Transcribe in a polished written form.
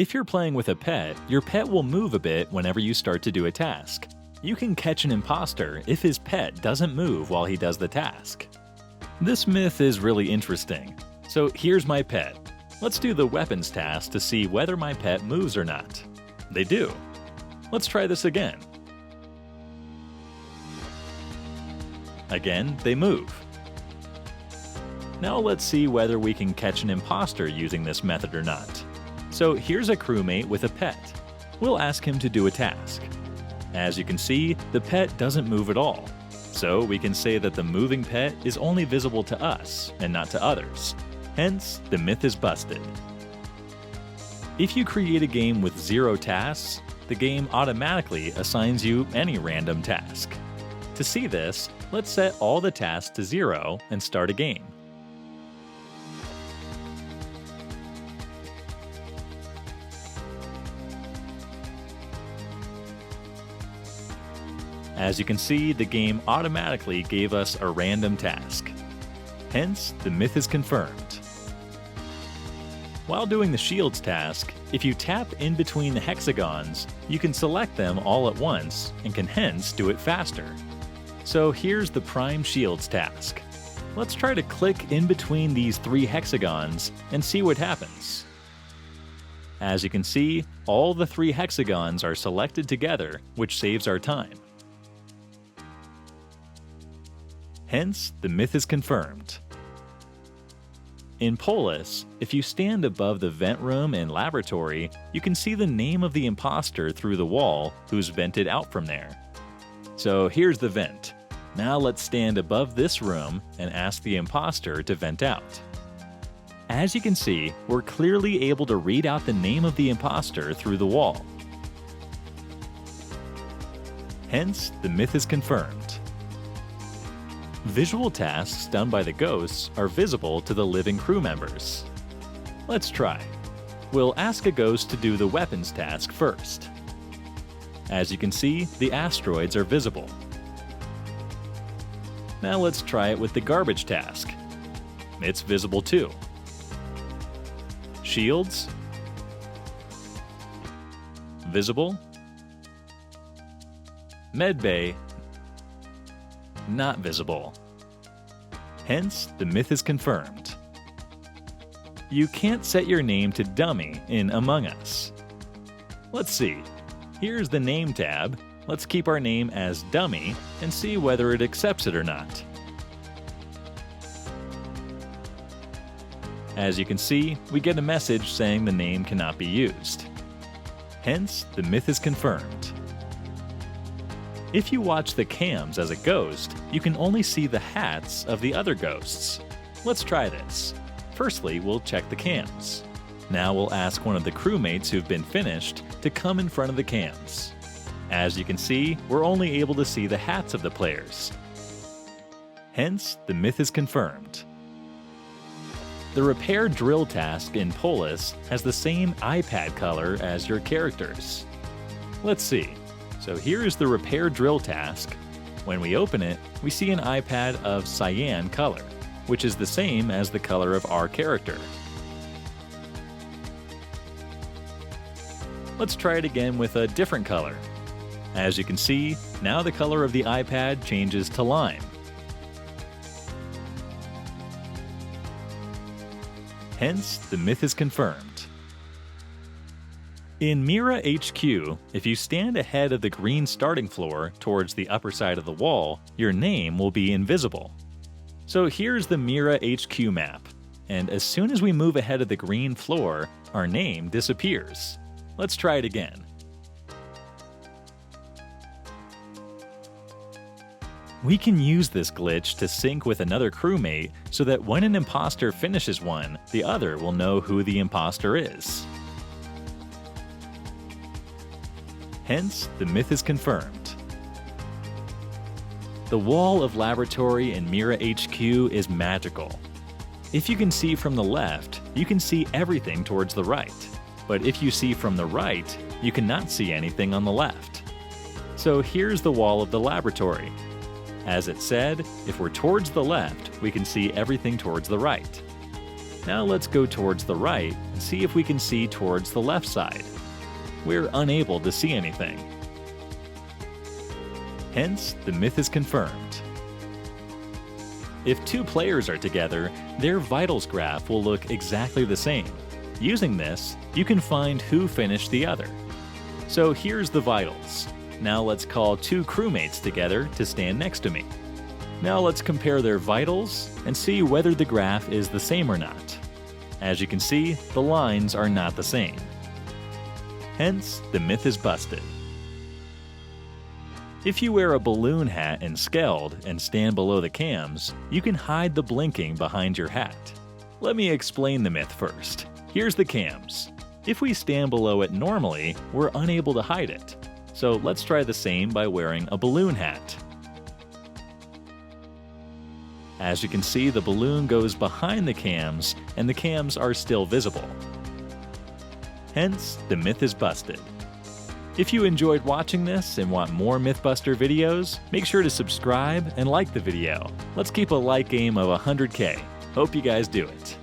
If you're playing with a pet, your pet will move a bit whenever you start to do a task. You can catch an imposter if his pet doesn't move while he does the task. This myth is really interesting. So here's my pet. Let's do the weapons task to see whether my pet moves or not. They do. Let's try this again. Again, they move. Now let's see whether we can catch an imposter using this method or not. So here's a crewmate with a pet. We'll ask him to do a task. As you can see, the pet doesn't move at all. So we can say that the moving pet is only visible to us and not to others. Hence, the myth is busted. If you create a game with 0 tasks, the game automatically assigns you any random task. To see this, let's set all the tasks to 0 and start a game. As you can see, the game automatically gave us a random task. Hence, the myth is confirmed. While doing the shields task, if you tap in between the hexagons, you can select them all at once and can hence do it faster. So here's the prime shields task. Let's try to click in between these 3 hexagons and see what happens. As you can see, all the 3 hexagons are selected together, which saves our time. Hence, the myth is confirmed. In Polis, if you stand above the vent room and laboratory, you can see the name of the imposter through the wall who's vented out from there. So here's the vent. Now let's stand above this room and ask the imposter to vent out. As you can see, we're clearly able to read out the name of the imposter through the wall. Hence, the myth is confirmed. Visual tasks done by the ghosts are visible to the living crew members. Let's try. We'll ask a ghost to do the weapons task first. As you can see, the asteroids are visible. Now let's try it with the garbage task. It's visible too. Shields. Visible. Medbay. Not visible. Hence, the myth is confirmed. You can't set your name to dummy in Among Us. Let's see. Here's the name tab. Let's keep our name as dummy and see whether it accepts it or not. As you can see, we get a message saying the name cannot be used. Hence, the myth is confirmed. If you watch the cams as a ghost, you can only see the hats of the other ghosts. Let's try this. Firstly, we'll check the cams. Now we'll ask one of the crewmates who've been finished to come in front of the cams. As you can see, we're only able to see the hats of the players. Hence, the myth is confirmed. The repair drill task in Polis has the same iPad color as your characters. Let's see. So here is the repair drill task. When we open it, we see an iPad of cyan color, which is the same as the color of our character. Let's try it again with a different color. As you can see, now the color of the iPad changes to lime. Hence, the myth is confirmed. In Mira HQ, if you stand ahead of the green starting floor towards the upper side of the wall, your name will be invisible. So here's the Mira HQ map, and as soon as we move ahead of the green floor, our name disappears. Let's try it again. We can use this glitch to sync with another crewmate so that when an imposter finishes one, the other will know who the imposter is. Hence, the myth is confirmed. The wall of laboratory in Mira HQ is magical. If you can see from the left, you can see everything towards the right. But if you see from the right, you cannot see anything on the left. So here's the wall of the laboratory. As it said, if we're towards the left, we can see everything towards the right. Now let's go towards the right and see if we can see towards the left side. We're unable to see anything. Hence, the myth is confirmed. If two players are together, their vitals graph will look exactly the same. Using this, you can find who finished the other. So here's the vitals. Now let's call two crewmates together to stand next to me. Now let's compare their vitals and see whether the graph is the same or not. As you can see, the lines are not the same. Hence, the myth is busted. If you wear a balloon hat and skeld and stand below the cams, you can hide the blinking behind your hat. Let me explain the myth first. Here's the cams. If we stand below it normally, we're unable to hide it. So let's try the same by wearing a balloon hat. As you can see, the balloon goes behind the cams and the cams are still visible. Hence, the myth is busted. If you enjoyed watching this and want more Mythbuster videos, make sure to subscribe and like the video. Let's keep a like aim of 100K. Hope you guys do it.